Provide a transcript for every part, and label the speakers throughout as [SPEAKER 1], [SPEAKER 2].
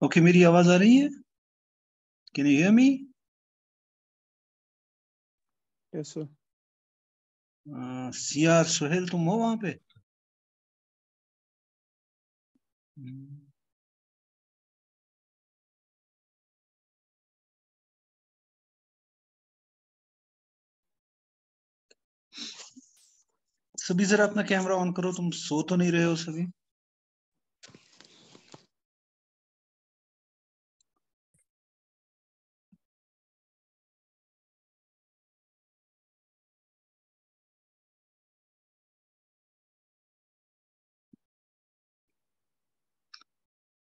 [SPEAKER 1] Okay, मेरी आवाज आ रही है? Can you hear me?
[SPEAKER 2] Yes sir.
[SPEAKER 1] CR Sohail, तुम हो वहां पे? सभी जरा अपना कैमरा ऑन करो। तुम सो तो नहीं रहे हो सभी?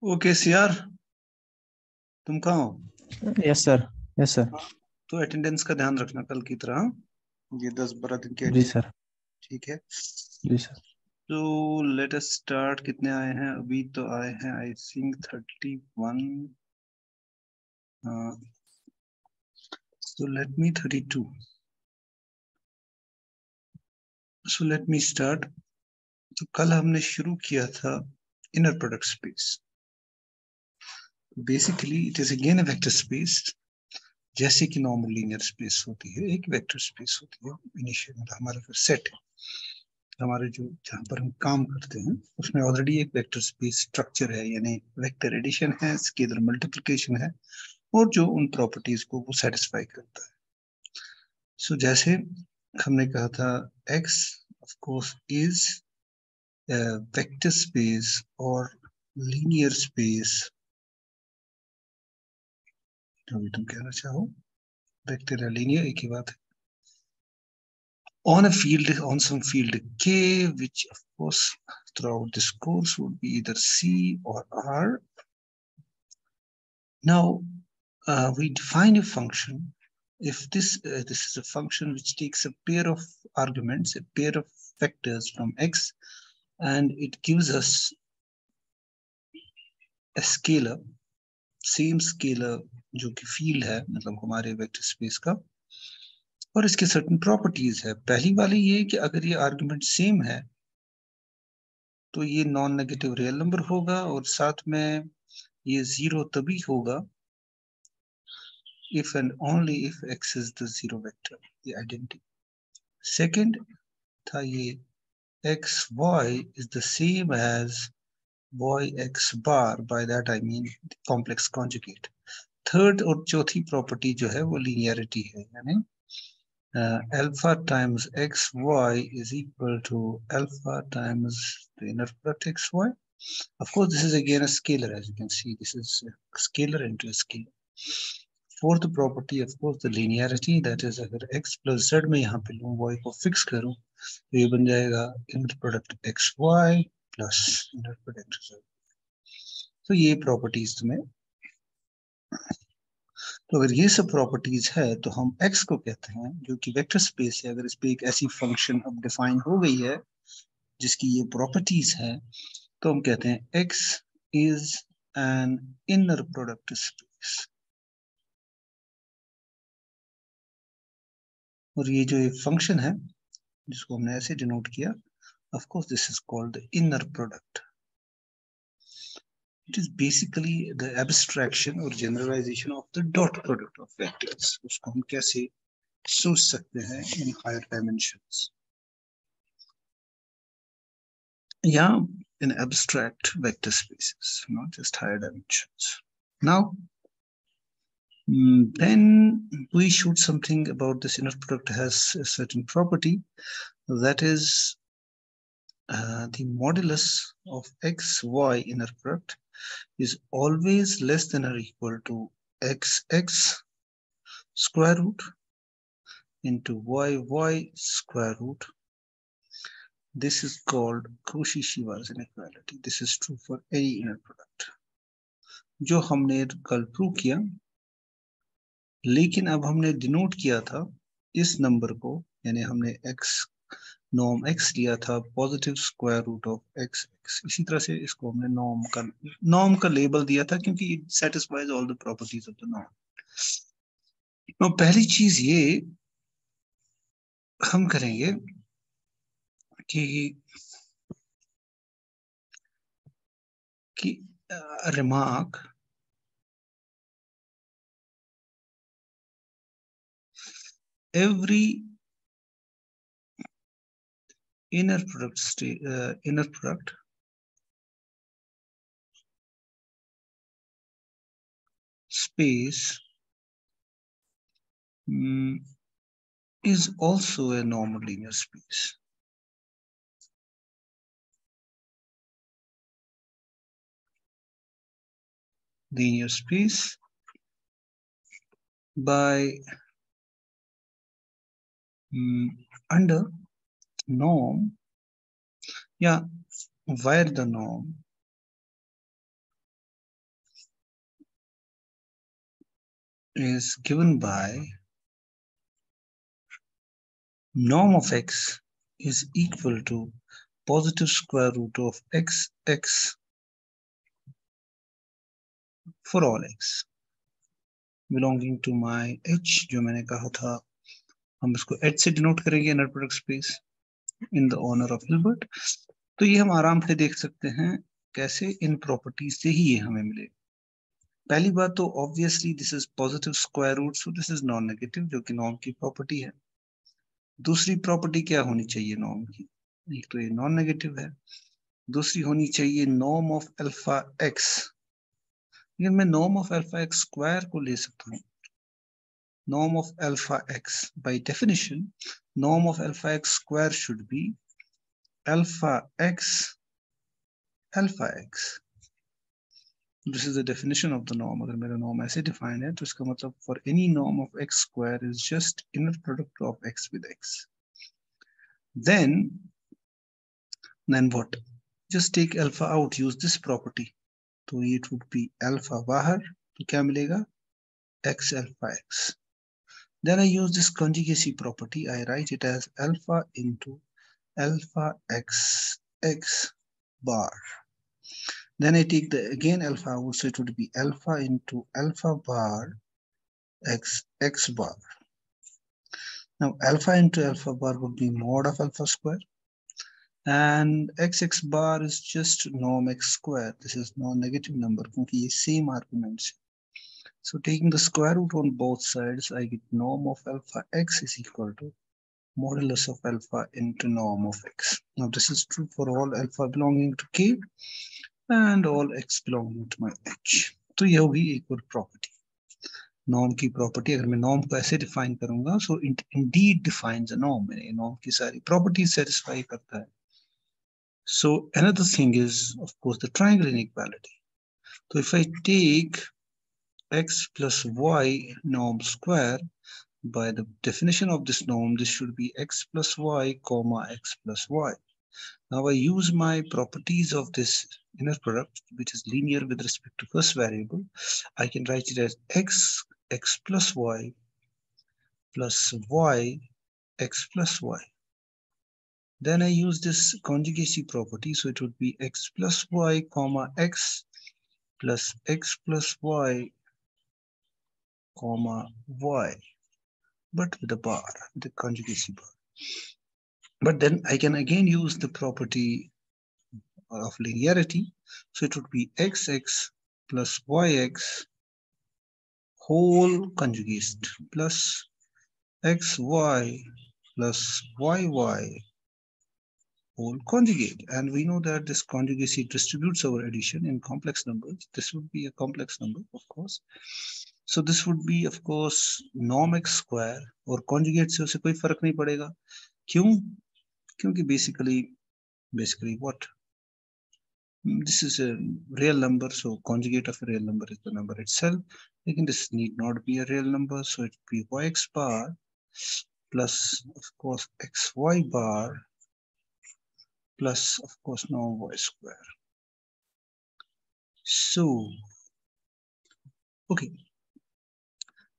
[SPEAKER 1] ओके सीआर, तुम कहाँ हो?
[SPEAKER 2] Yes sir. Yes sir.
[SPEAKER 1] हाँ, तो अटेंडेंस का ध्यान रखना कल की तरह। हाँ? ये 10-12 दिन की
[SPEAKER 2] जी
[SPEAKER 1] अटेंडेंस,
[SPEAKER 2] सर।
[SPEAKER 1] ठीक है?
[SPEAKER 2] जी सर।
[SPEAKER 1] तो लेट अस स्टार्ट। कितने आए हैं अभी? तो आए हैं I think 31। So let me 32। So let me start. तो कल हमने शुरू किया था inner product space. Basically it is again a vector space, जैसे कि नॉर्मल लीनियर स्पेस होती है, एक वेक्टर स्पेस होती है। इनिशियल मतलब हमारा जो सेट है, हमारे जो जहाँ पर हम काम करते हैं, उसमें ऑलरेडी एक वेक्टर स्पेस स्ट्रक्चर है, यानी वेक्टर एडिशन है, स्केलर मल्टीप्लिकेशन है, और जो उन प्रॉपर्टीज को वो सेटिस्फाई करता है। सो जैसे हमने कहा था, x of course is vector space और लीनियर स्पेस। जो भी तुम कहना चाहो, वेक्टर या लीनियर एक ही बात है। On a field, on some field K, which of course throughout this course would be either C or R. Now we define a function. If this is a function which takes a pair of arguments, a pair of vectors from X, and it gives us a scalar, same scalar जो कि field है, मतलब हमारे vector space का, और इसके certain properties है। पहली वाली ये कि अगर ये आर्गुमेंट सेम है तो ये नॉन नेगेटिव रियल नंबर होगा, और साथ में ये जीरो तभी होगा if and only if x is the zero vector, the identity. Second था ये x y is the same as y x bar, by that I mean complex conjugate. Third और चौथी प्रॉपर्टी जो है वो लीनियरिटी है, यानी alpha times xy is equal to alpha times the inner product xy. Of course, this is again a scalar, as you can see. This is a scalar into a scalar. Fourth property, of course, the linearity. That is, अगर x plus z में यहाँ पे लूँ, y को fix करूँ, तो ये बन जाएगा inner product xy plus inner product z. तो ये properties तुम्हें, तो अगर ये सब प्रॉपर्टीज है तो हम x को कहते हैं, जो कि वेक्टर स्पेस है। अगर इस पे एक ऐसी फंक्शन अब डिफाइन हो गई है जिसकी ये प्रॉपर्टीज है, तो हम कहते हैं x is an inner product space. और ये जो एक फंक्शन है जिसको हमने ऐसे डिनोट किया, of course this is called the inner product. It is basically the abstraction और generalisation of the dot product of vectors. उसको हम कैसे सोच सकते हैं इन हायर डायमेंशंस, या in abstract vector spaces, not just higher dimensions. Now, then we showed something about this inner product has a certain property, that is the modulus of xy inner product is always less than or equal to xx square root into yy square root. This is called Cauchy-Schwarz inequality. This is true for any inner product, जो हमने कल prove किया। लेकिन अब हमने denote किया था इस नंबर को, यानी हमने x नॉर्म x लिया था positive square root of x x। इसी तरह से इसको हमने नॉर्म का लेबल दिया था, क्योंकि it satisfies all the properties of the norm. तो पहली चीज ये हम करेंगे कि remark every inner product space is also a normal linear space. Linear space by under norm, yeah, where the norm is given by norm of x is equal to positive square root of x for all x belonging to my h, जो मैंने कहा था हम इसको h से denote करेंगे inner product space in the honour of Hilbert. तो ये हम आराम से देख सकते हैं कैसे, इन प्रॉपर्टीज से ही ये हमें मिले। पहली बात तो obviously this is positive square root, so this is non negative, जो कि नॉर्म की प्रॉपर्टी है। दूसरी प्रॉपर्टी क्या होनी चाहिए नॉर्म की? एक तो ये नॉन नेगेटिव है, दूसरी होनी चाहिए नॉर्म ऑफ अल्फा एक्स। लेकिन मैं norm of alpha x square को ले सकता हूँ। norm of alpha x, by definition, norm of alpha x square should be alpha x. This is the definition of the norm. अगर मेरा norm ऐसे define है तो इसका मतलब for any norm of x square is just inner product of x with x. Then what? Just take alpha out, use this property. तो it would be alpha बाहर, तो क्या मिलेगा? X alpha x. Then I use this conjugacy property. I write it as alpha into alpha x bar. Then I take the again alpha out, so it would be alpha into alpha bar x bar. Now alpha into alpha bar would be mod of alpha square, and x bar is just norm x square. This is non-negative number क्योंकि ये same arguments. So taking the square root on both sides, I get norm of alpha x is equal to modulus of alpha into norm of x. Now this is true for all alpha belonging to K and all x belonging to my h. तो यह भी एक और property, norm की property. अगर मैं norm को ऐसे डिफाइन करूंगा, so it Indeed defines a norm, मैंने नॉर्म की सारी प्रॉपर्टीज सेटिस्फाई करता है। So another thing is of course the triangle inequality. So if I take x plus y norm square, by the definition of this norm, this should be x plus y comma x plus y. Now I use my properties of this inner product, which is linear with respect to first variable. I can write it as x plus y plus y x plus y. Then I use this conjugacy property, so it would be x plus y comma x plus x plus y comma y, but with a bar, the conjugacy bar. But then I can again use the property of linearity, so it would be xx plus yx whole conjugate plus xy plus yy whole conjugate. And we know that this conjugacy distributes our addition in complex numbers. This would be a complex number, of course. So this would be, of course, norm x square, और conjugate से उसे कोई फर्क नहीं पड़ेगा। क्यों? क्योंकि basically what? This is a real number, so conjugate of a real number is the number itself. Again, this need not be a real number, so it would be yx bar plus, of course, xy bar plus, of course, norm y square. So, okay.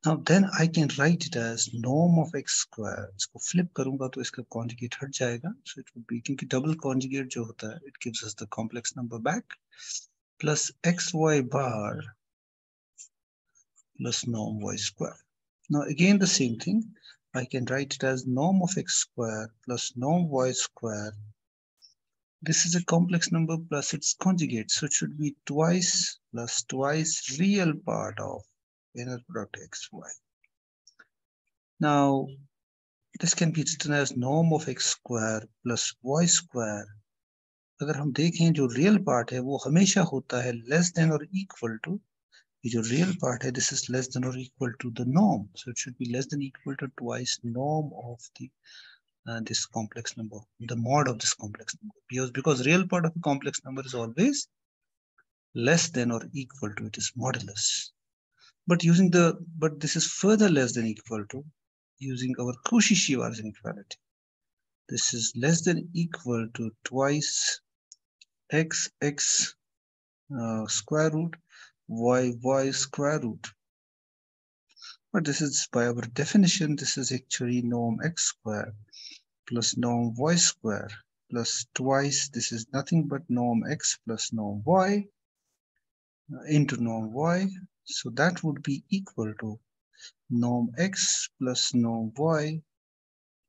[SPEAKER 1] Now then I can write it as norm of x square. इसको flip करूँगा तो इसका conjugate हट जाएगा. So it would be, क्योंकि double conjugate जो होता है, it gives us the complex number back, plus xy bar plus norm y square. Now again the same thing. I can write it as norm of x square plus norm y square. This is a complex number plus its conjugate, so it should be twice plus twice real part of inner product xy. Now This can be written as norm of x square plus y square. अगर हम देखें जो real part है वो हमेशा होता है less than or equal to, ये जो real part है this is less than or equal to the norm, so it should be less than or equal to twice norm of the this complex number, the mod of this complex number, because real part of a complex number is always less than or equal to its modulus. But this is further less than equal to using our Cauchy-Schwarz inequality. This is less than equal to twice x square root y square root. But this is by our definition, this is actually norm x square plus norm y square plus twice, this is nothing but norm x plus norm y into norm y. So that would be equal to norm x plus norm y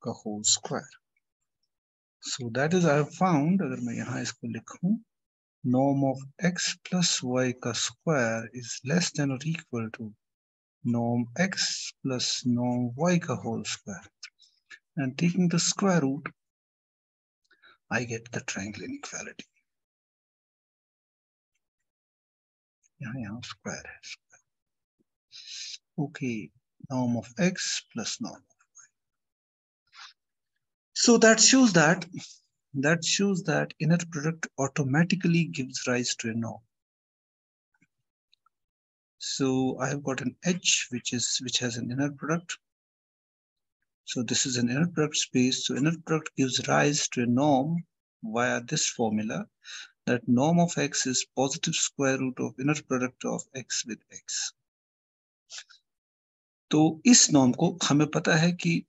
[SPEAKER 1] का whole square. So that is I have found, अगर मैं यहाँ इसको लिखूं, norm of x plus y का square is less than or equal to norm x plus norm y का whole square. And taking the square root, I get the triangle inequality. यहाँ square है. Okay, norm of x plus norm of y. So that shows that inner product automatically gives rise to a norm. So I have got an H which has an inner product. So this is an inner product space. So inner product gives rise to a norm via this formula, that norm of x is positive square root of inner product of x with x. तो इस norm को हमें पता है कि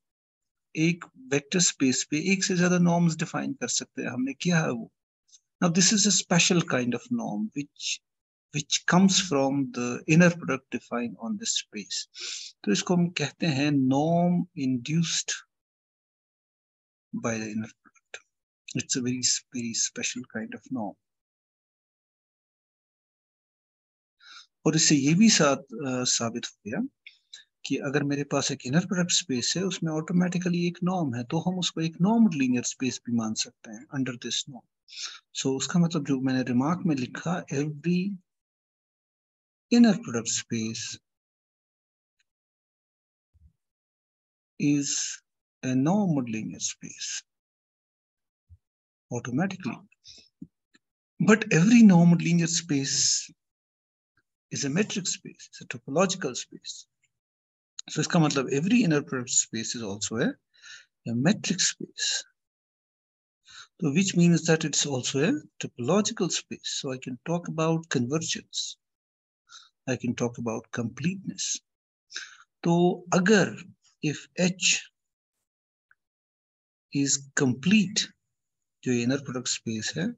[SPEAKER 1] एक vector space पे एक से ज्यादा नॉर्म्स डिफाइन कर सकते हैं, हमने किया है वो. Now this is a special kind of norm which comes from the inner product defined on this space. तो इसको हम कहते हैं norm induced by the inner product. It's a very special kind of norm. और इससे ये भी साबित हो गया कि अगर मेरे पास एक इनर प्रोडक्ट स्पेस है, उसमें ऑटोमेटिकली एक नॉर्म है, तो हम उसको एक नॉर्म्ड लीनियर स्पेस भी मान सकते हैं अंडर दिस नॉर्म. सो उसका मतलब जो मैंने रिमार्क में लिखा, every inner product space is a normed linear space automatically. But every normed linear space is a metric space, it's a topological space. So iska matlab every inner product space is also a metric space. So which means that it's also a topological space. So I can talk about convergence. I can talk about completeness. So agar if H is complete, जो inner product space है,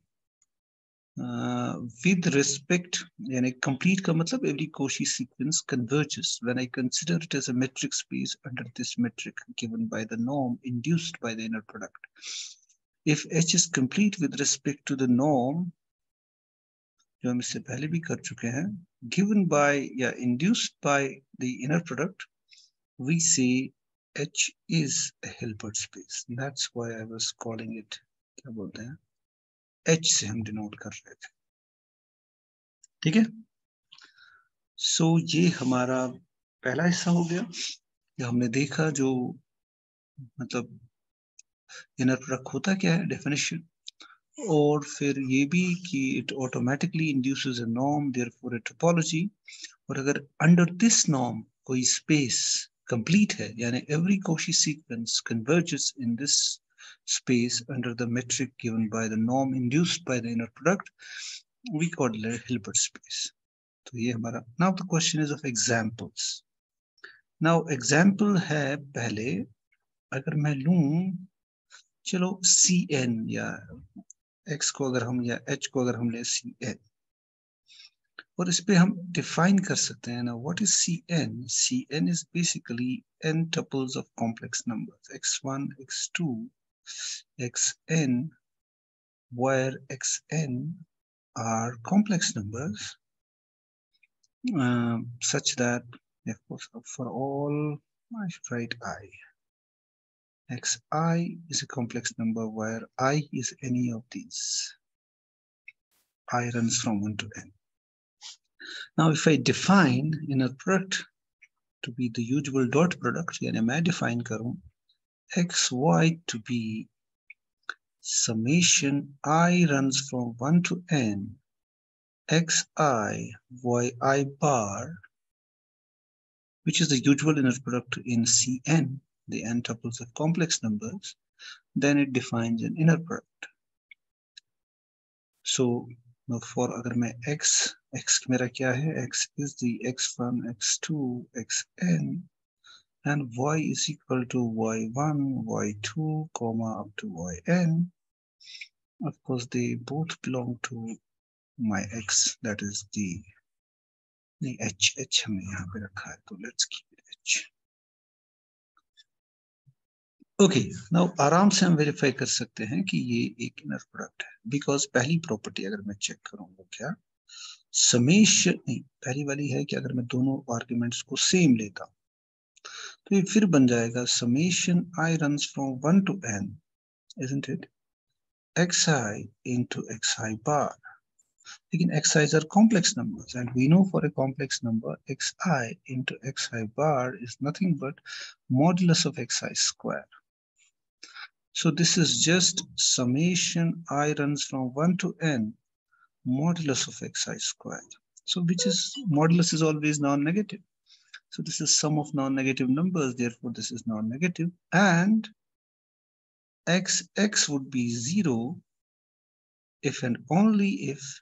[SPEAKER 1] with respect, यानी complete का मतलब every Cauchy sequence converges when I consider it as a metric space under this metric given by the norm induced by the inner product. If H is complete with respect to the norm, जो हम इससे पहले भी कर चुके हैं, given by induced by the inner product, we say H is a Hilbert space. That's why I was calling it, क्या बोलते हैं, H से हम डिनोट कर रहे थे. ठीक है. सो ये हमारा पहला हिस्सा हो गया कि हमने देखा जो मतलब इनर प्रोडक्ट होता क्या है, डेफिनेशन, और फिर ये भी कि it automatically induces a norm, therefore a topology. और अगर अंडर दिस नॉर्म कोई स्पेस कंप्लीट है, यानी every Cauchy sequence converges in this space under the metric given by the norm induced by the inner product, we call it a Hilbert space. तो ये हमारा. Now the question is of examples. Now example है पहले, अगर मैं लूं, चलो Cn या x को अगर हम या h को अगर हम ले Cn, और इस पे हम डिफाइन कर सकते हैं ना, what is Cn? Cn is basically n tuples of complex numbers, x1, x2, xn, where xn are complex numbers such that, of course, for all I should write I, xi is a complex number where I is any of these. I runs from 1 to n. Now if I define inner product to be the usual dot product, यानी मैं define करूं xy to be summation I runs from 1 to n xi yi bar, which is the usual inner product in Cn, the n tuples of complex numbers, then it defines an inner product. So now for अगर मैं x मेरा क्या है, x is the x1, x2, xn, and y is equal to y1, y2, comma up to yn. Of course, they both belong to my x, that is the h हमने यहाँ पे रखा है, तो let's keep it h. Okay, now आराम से हम verify कर सकते हैं कि ये एक इनर प्रोडक्ट है, बिकॉज पहली प्रॉपर्टी अगर मैं चेक करूं वो क्या, समेशन नहीं, पहली वाली है कि अगर मैं दोनों आर्ग्यूमेंट्स को सेम लेता हूं तो ये फिर बन जाएगा summation I runs from 1 to n, isn't it, xi into xi bar. लेकिन xi's are complex numbers and we know for a complex number xi into xi bar is nothing but modulus of xi square. So this is just summation I runs from 1 to n modulus of xi square. So which is, modulus is always non-negative. So this is sum of non-negative numbers, therefore this is non-negative, and x would be 0 if and only if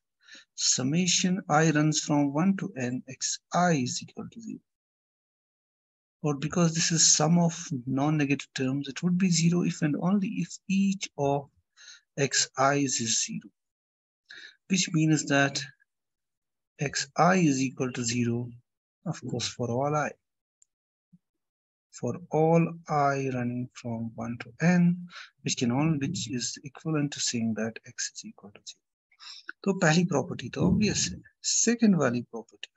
[SPEAKER 1] summation I runs from 1 to n xi is equal to 0. Or because this is sum of non-negative terms, it would be 0 if and only if each of xi's is 0, which means that xi is equal to 0, of course, for all i. For all I running from 1 to n, which is equivalent to saying that x is equal to 0. तो पहली property तो obvious है. Second वाली property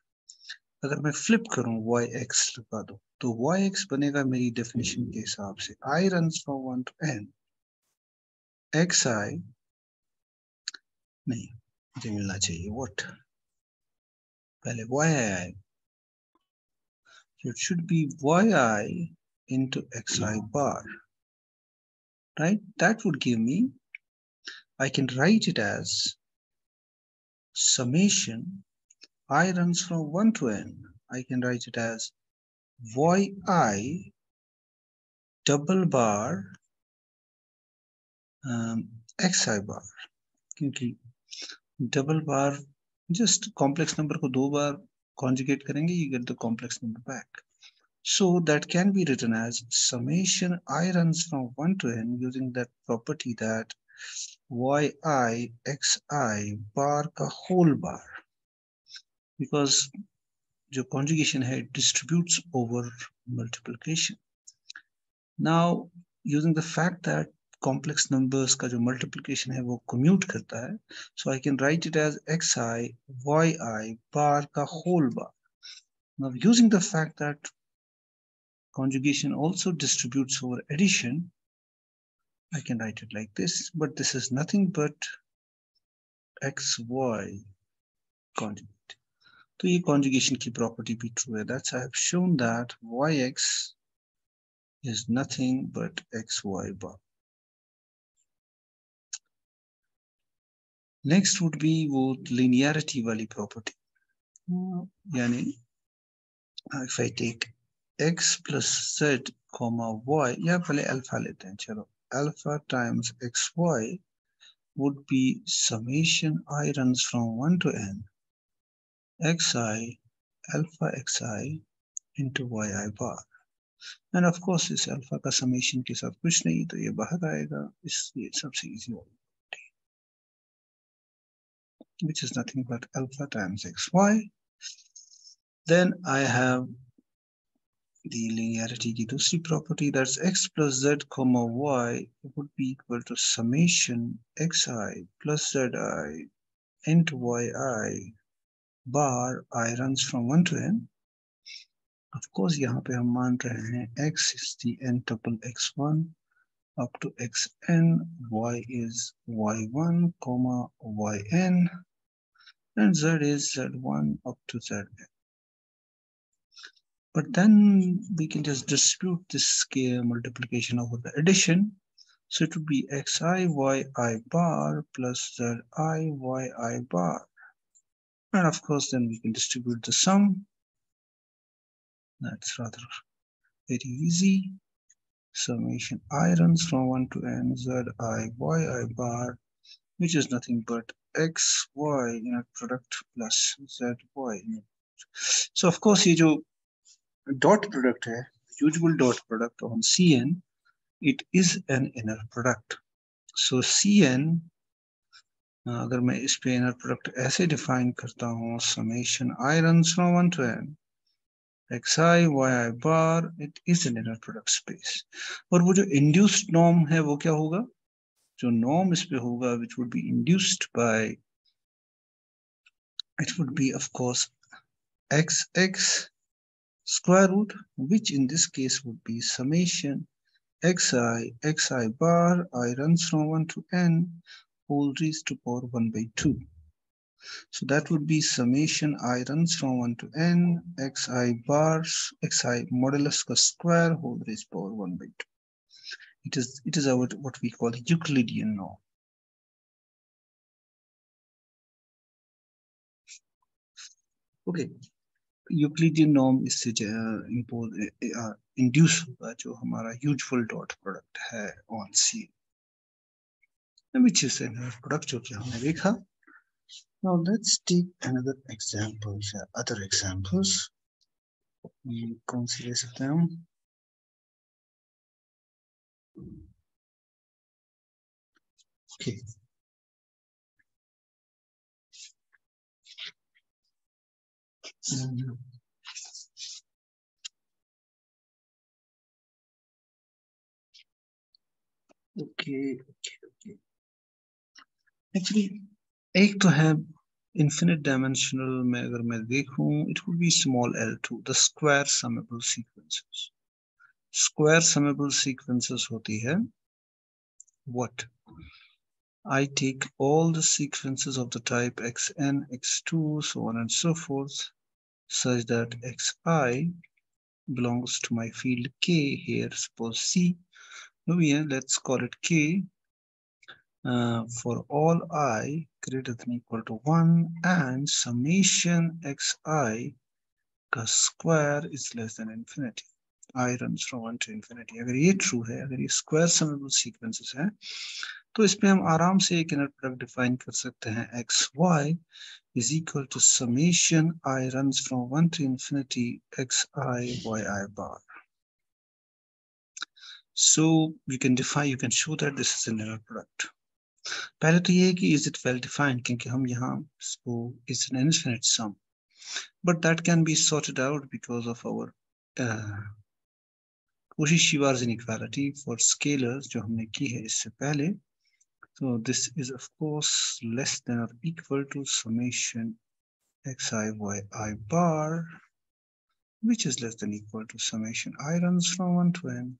[SPEAKER 1] अगर मैं flip करूं yx लगा दूं तो yx बनेगा मेरी डेफिनेशन के हिसाब से I runs from 1 to n xi, नहीं मुझे मिलना चाहिए what, पहले yi, so it should be yi into xi bar, right? That would give me, I can write it as summation I runs from 1 to n. I can write it as yi double bar xi bar, क्योंकि double बार just complex number को दो बार conjugate करेंगे, you get the complex number back. So that can be written as summation I runs from 1 to n using that property that yi xi bar का whole bar, because जो conjugation है it distributes over multiplication. Now using the fact that complex numbers का जो multiplication है वो commute करता है, so I can write it as xi yi bar का whole bar. Now using the fact that conjugation also distributes over addition, I can write it like this, but this is nothing but xy conjugate. तो ये conjugation की property भी true है. That's I have shown that yx is nothing but xy bar. Next would be वो linearity वाली property. यानी if I take x plus z comma y, या पहले alpha लेते हैं, चलो alpha times xy would be summation I runs from 1 to n xi alpha xi into yi bar, and of course इस alpha का summation के साथ कुछ नहीं तो ये बाहर आएगा, इसलिए सबसे easy होगा, which is nothing but alpha times xy. Then I have the linearity की दूसरी property, that's x plus z comma y would be equal to summation xi plus zi into yi bar I runs from 1 to n. Of course यहाँ पे हम मान रहे हैं x is the n tuple x1, up to xn, y is y1, comma yn, and z is z1 up to zn. But then we can just distribute this scale multiplication over the addition. So it would be xi yi bar plus zi yi bar. And of course, then we can distribute the sum. That's rather very easy. Summation I runs from 1 to n zi yi bar, which is nothing but xy unit product plus zy unit. So of course, ये जो dot product है, usual dot product on Cn, it is an inner product. So Cn, अगर मैं इस पे inner product ऐसे define करता हूँ, summation I runs from 1 to n xi yi bar, it is an inner product space. और वो जो induced norm है वो क्या होगा? जो norm इस पे होगा, which would be induced by, it would be of course xx square root, which in this case would be summation xi bar I runs from 1 to n whole raised to power 1 by 2. So that would be summation I runs from 1 to n xi bars xi modulus square whole raised to power 1 by 2. It is our what we call Euclidean norm. Okay, Euclidean norm इससे induce होगा जो हमारा usual dot product है on C, which is another product जो कि हमने देखा. Now let's take another example, other examples. कौन सी ले सकते हैं हम? Okay. Okay. Actually, एक तो है infinite dimensional में अगर मैं देखूं, it would be small l2, the square summable sequences. Square summable sequences होती है what? I take all the sequences of the type xn, x2, so on and so forth, such that xi belongs to my field k here, suppose C. Now here, let's call it k for all I greater than equal to 1 and summation xi का square is less than infinity. I runs from 1 to infinity. अगर ये true है, अगर ये square summable sequences है, तो इसमें हम आराम से एक inner product define कर सकते हैं xy is equal to summation I runs from 1 to infinity xi yi bar. So you can show that this is an inner product. पहले तो ये है कि is it well defined, क्योंकि हम यहाँ इसको is an infinite sum, but that can be sorted out because of our Cauchy-Schwarz inequality for scalars जो हमने की है इससे पहले. So this is of course less than or equal to summation xi yi bar, which is less than equal to summation I runs from 1 to n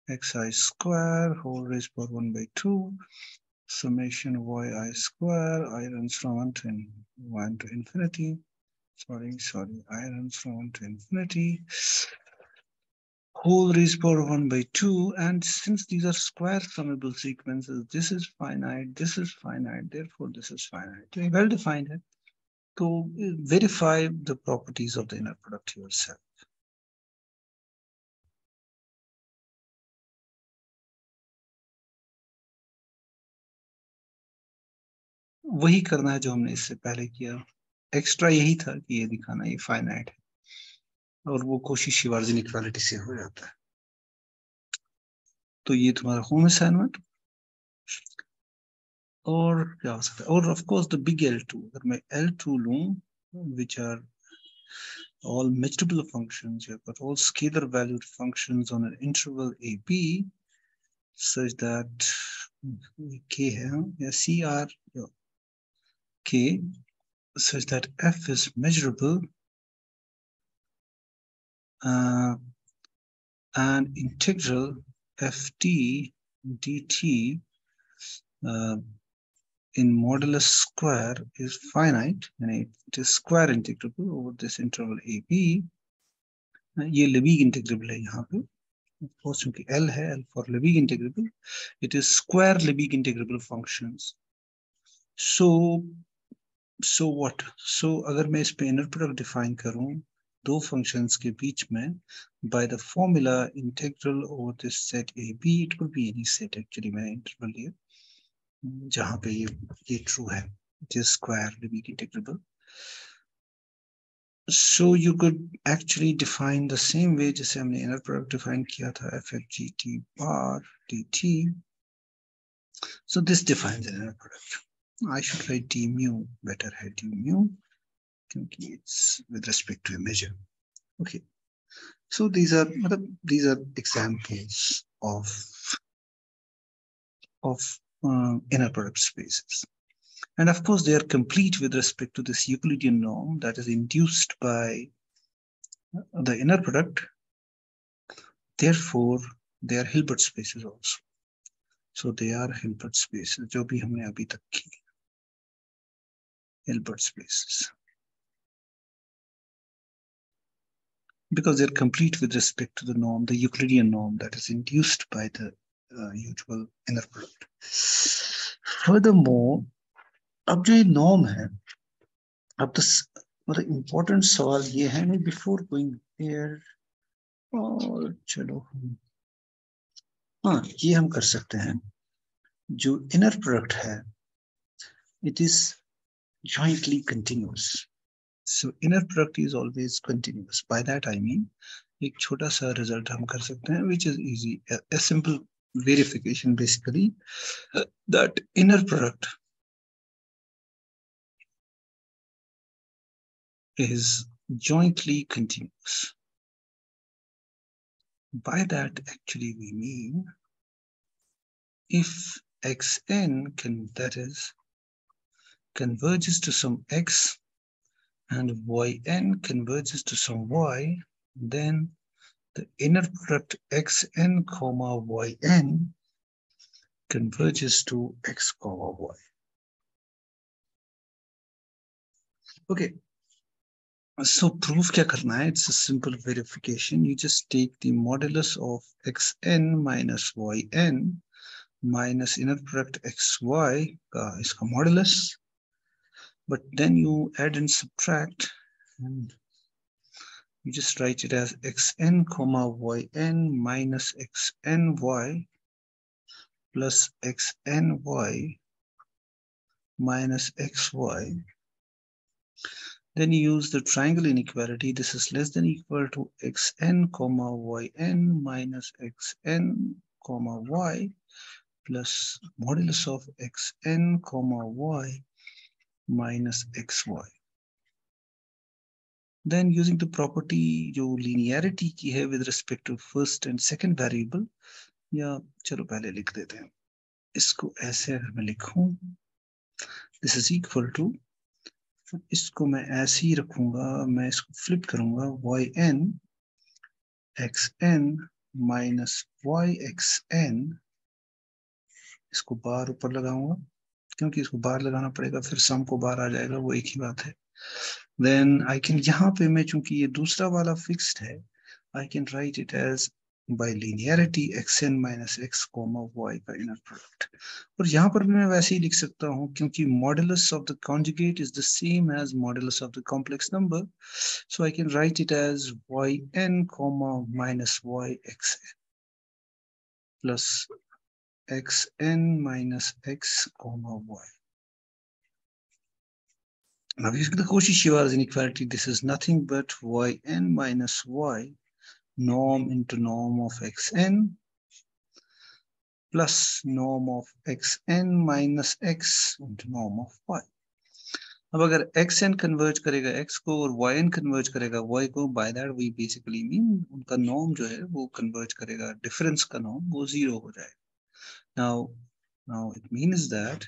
[SPEAKER 1] xi square whole raised by 1 by 2 summation yi square I runs from 1 to infinity. Sorry, I runs from 1 to infinity whole raised power 1 by 2, and since these are square summable sequences, this is finite, therefore this is finite. Well defined है. To verify the properties of the inner product yourself. वही करना है जो हमने इससे पहले किया. Extra यही था कि ये दिखाना ये फाइनाइट है और वो Cauchy-Schwarz inequality से हो जाता है. तो ये तुम्हारा होम असाइनमेंट. और क्या हो सकता है? और of course the big L2, अगर मैं L2 लूं, which are all measurable functions, you've got all scalar valued functions on an interval AB such that K है या CR K such that F is measurable and integral Ft dt in modulus square is finite, and it is square integrable over this interval AB. ये Lebesgue integrable है यहाँ पे, of course क्योंकि L है, L for Lebesgue integrable. It is square Lebesgue integrable functions. So what? So अगर मैं इस पे inner product define करूँ दो functions के बीच में, by the formula integral over this set AB, it could be any set actually, मैंने interval लिया जहाँ पे ये true है, it is square Lebesgue integrable. So you could actually define the same way जैसे हमने inner product define किया था FFGT bar dt. So this defines an inner product. I should write d mu, better है d mu क्योंकि it's with respect to a measure. Okay. So these are examples of inner product spaces. And of course, they are complete with respect to this Euclidean norm that is induced by the inner product. Therefore, they are Hilbert spaces also. So they are Hilbert spaces, जो भी हमने अभी तक की, Hilbert spaces. Because they're complete with respect to the norm, the Euclidean norm that is induced by the usual inner product. Furthermore, अब जो ये norm है, अब मतलब important सवाल ये है नहीं before going there, और चलो हाँ ये हम कर सकते हैं, जो inner product है, it is jointly continuous. So inner product is always continuous. By that I mean एक छोटा सा result हम कर सकते हैं, which is easy, a simple verification basically, that inner product is jointly continuous. By that actually we mean if xn that is converges to some x and yn converges to some y, then the inner product xn comma yn converges to x comma y. Okay, so proof क्या करना है? It's a simple verification. You just take the modulus of xn minus yn minus inner product xy का इसका modulus, but then you add and subtract, and you just write it as xn comma yn minus xny plus xny minus xy. Then you use the triangle inequality. This is less than equal to xn comma yn minus xn comma y plus modulus of xn comma y minus xy. Then using the property जो linearity की है with respect to first and second variable, या चलो पहले लिख देते हैं इसको ऐसे, अगर मैं लिखूं this is equal to, इसको मैं ऐसे ही रखूंगा, मैं इसको फ्लिप करूंगा yn xn minus yxn, इसको बार ऊपर लगाऊंगा क्योंकि इसको बार लगाना पड़ेगा, फिर सम को बार आ जाएगा, वो एक ही बात है. Then I can, यहाँ पे मैं चूंकि ये दूसरा वाला फिक्स्ड है, I can write it as by linearity xn minus x comma y का inner product. और यहाँ पर भी मैं वैसे ही लिख सकता हूँ क्योंकि modulus of the conjugate is the same as modulus of the complex number, so I can write it as yn comma minus yxn plus xn minus x comma y. Now, if you look at the Cauchy-Schwarz inequality, this is nothing but yn minus y norm into norm of xn plus norm of xn minus x into norm of y. अब अगर xn converge करेगा x को और yn converge करेगा y को, by that we basically mean उनका norm जो है वो converge करेगा, difference का norm वो 0 हो जाएगा. Now it means that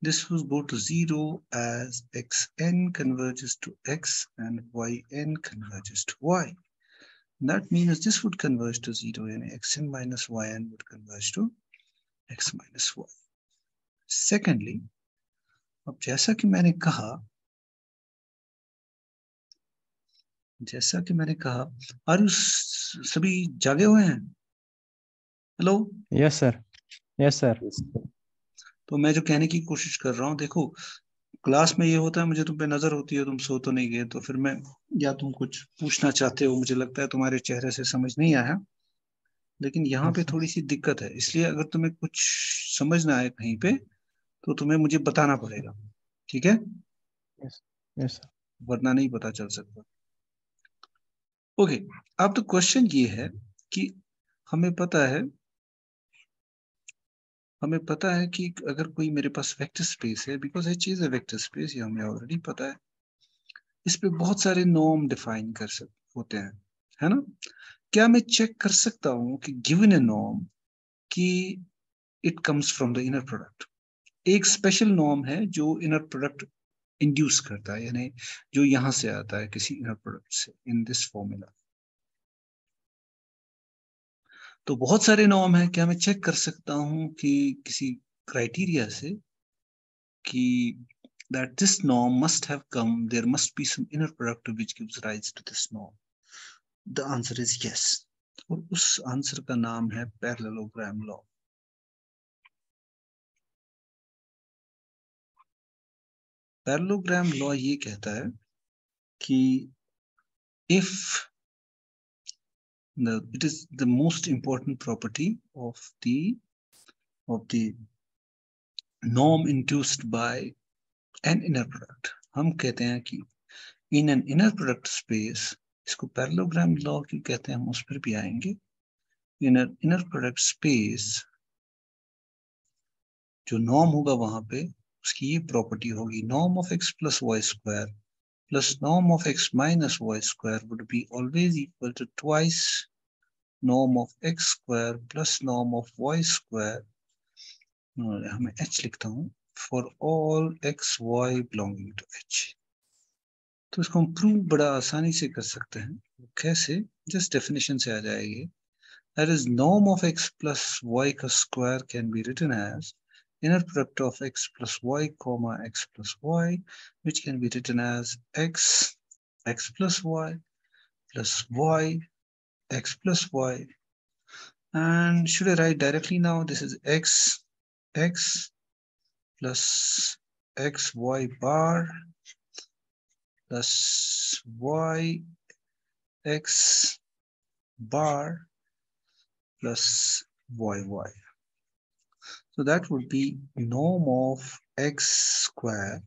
[SPEAKER 1] this will go to 0 as xn converges to x and yn converges to y. That means this would converge to 0 and xn minus yn would converge to x minus y. Secondly, अब जैसा कि मैंने कहा, are सभी जागे हुए हैं? Hello?
[SPEAKER 2] Yes sir, yes sir.
[SPEAKER 1] तो मैं जो कहने की कोशिश कर रहा हूँ, देखो क्लास में ये होता है, मुझे तुम पे नजर होती है, तुम सो तो नहीं गए, तो फिर मैं, या तुम कुछ पूछना चाहते हो, मुझे लगता है तुम्हारे चेहरे से समझ नहीं आया, लेकिन यहाँ पे थोड़ी सी दिक्कत है, इसलिए अगर तुम्हें कुछ समझ ना आए कहीं पे, तो तुम्हें मुझे बताना पड़ेगा, ठीक है?
[SPEAKER 2] Yes, yes sir.
[SPEAKER 1] वरना नहीं पता चल सकता। ओके, अब तो क्वेश्चन ये है कि हमें पता है कि अगर कोई मेरे पास वेक्टर स्पेस है, because H is a vector space, ये हमें ऑलरेडी पता है, इस पे बहुत सारे नॉर्म डिफाइन होते हैं, है ना? क्या मैं चेक कर सकता हूं कि गिवन ए नॉर्म कि it comes from the inner product? एक स्पेशल नॉर्म है जो इनर प्रोडक्ट इंड्यूस करता है, यानी जो यहां से आता है किसी इनर प्रोडक्ट से, इन दिस फॉर्मूला। तो बहुत सारे नॉर्म है, क्या मैं चेक कर सकता हूं कि किसी क्राइटेरिया से कि that this norm must have come, there must be some inner product which gives rise to this norm? The answer is yes. और उस आंसर का नाम है पैरेललोग्राम लॉ। पैरेललोग्राम लॉ ये कहता है कि if it is the most important property of the norm induced by an inner product, हम कहते हैं कि in an inner product space, इसको पैरेललोग्राम लॉ क्यों कहते हैं, हम उस पर भी आएंगे। in an inner product space जो नॉर्म होगा वहां पे, उसकी ये प्रॉपर्टी होगी, norm of x plus y square plus norm of x minus y square would be always equal to twice norm of x square plus norm of y square, मैं h लिखता हूं, for all x y belonging to h। तो इसको हम prove बड़ा आसानी से कर सकते हैं। कैसे? जस्ट डेफिनेशन से आ जाएगी। That is, norm of x plus y का square can be written as inner product of x plus y comma x plus y, which can be written as x plus y plus y x plus y. And should I write directly now? This is x plus x y bar plus y x bar plus y y. So that would be norm of x square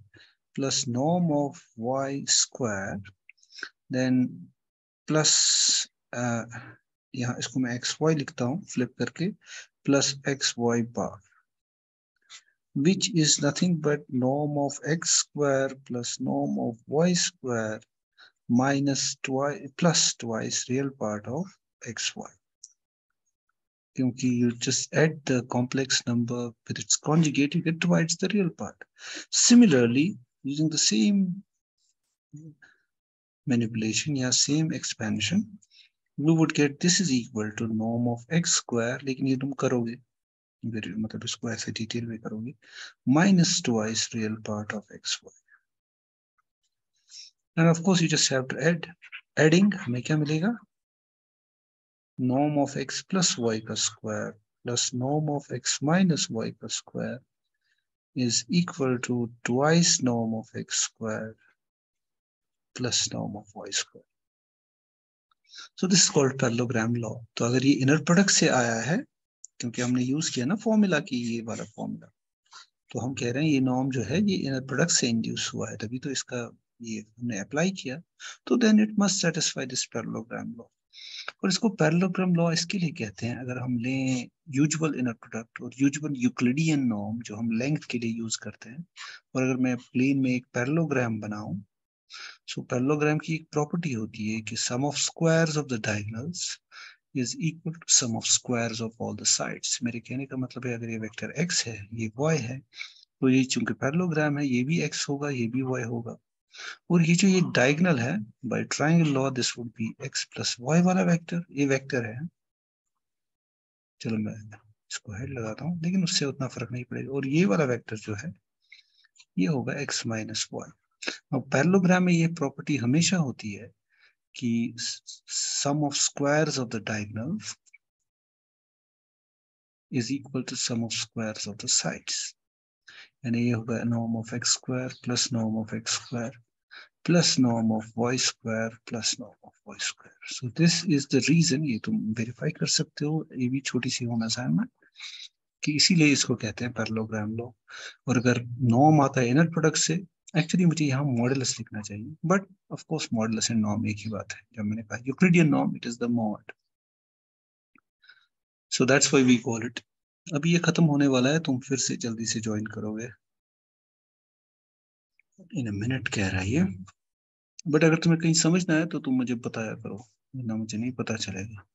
[SPEAKER 1] plus norm of y square, then plus यहाँ इसको मैं x Y लिखता हूँ flip करके, plus X Y bar, which is nothing but norm of x square plus norm of y square minus plus twice real part of xy. क्योंकि you just add the complex number with its conjugate, you get twice the real part. Similarly, using the same manipulation या same expansion, we would get this is equal to norm of x square, लेकिन ये तुम करोगे, मतलब इसको ऐसे detail में करोगे, minus twice real part of xy. And of course you just have to add. Adding हमें क्या मिलेगा? Norm of x plus y का square plus norm of x minus y का square is equal to twice norm of x square plus norm of y square. So this is called parallelogram law. तो अगर ये inner product से आया है, क्योंकि हमने यूज किया ना फॉर्मूला की, ये वाला फॉर्मूला, तो हम कह रहे हैं ये नॉर्म जो है ये इनर प्रोडक्ट से इंड्यूस हुआ है, तभी तो इसका ये हमने अप्लाई किया, तो then it must satisfy this parallelogram law. और इसको पैरेललोग्राम लॉ इसके लिए कहते हैं, अगर हम लें यूजुअल इनर प्रोडक्ट और यूजुअल यूक्लिडियन नॉर्म जो हम लेंथ के लिए यूज करते हैं, और अगर मैं प्लेन में एक पैरेललोग्राम बनाऊं, सो पैरेललोग्राम की एक प्रॉपर्टी होती है कि sum of squares of the diagonals is equal to sum of squares of all the sides. मेरे कहने का मतलब है, अगर ये वेक्टर x है, ये y है, तो ये चूंकि पैरेललोग्राम है, ये भी x होगा, ये भी y होगा, और ये जो ये डायगोनल है, by triangle law this would be x plus Y वाला वेक्टर, ये वेक्टर है। चलो मैं इसको हेड लगाता हूँ, लेकिन उससे उतना फर्क नहीं पड़ेगा। और ये वाला वेक्टर जो है ये होगा x माइनस वाई। अब पैरेललोग्राम में ये प्रॉपर्टी हमेशा होती है कि sum of squares of the diagonals is equal to sum of squares of the sides, यानी ये होगा norm of x square plus norm of x square plus norm of y square plus norm of y square. So this is the reason, ये तुम verify कर सकते हो, ये भी छोटी सी होना असाइनमेंट, कि इसीलिए इसको कहते हैं पैरेललोग्राम लॉ। और अगर नॉर्म आता है इनर प्रोडक्ट से, एक्चुअली मुझे यहाँ मॉडुलस लिखना चाहिए, but of course modulus and norm एक ही बात है। जब मैंने कहा Euclidean norm, it is the mod, so that's why we call it. अभी ये खत्म होने वाला है, तुम फिर से जल्दी से ज्वाइन करोगे, इन अ मिनट कह रहा है ये। बट अगर तुम्हें कहीं समझना है तो तुम मुझे बताया करो, वरना मुझे नहीं पता चलेगा।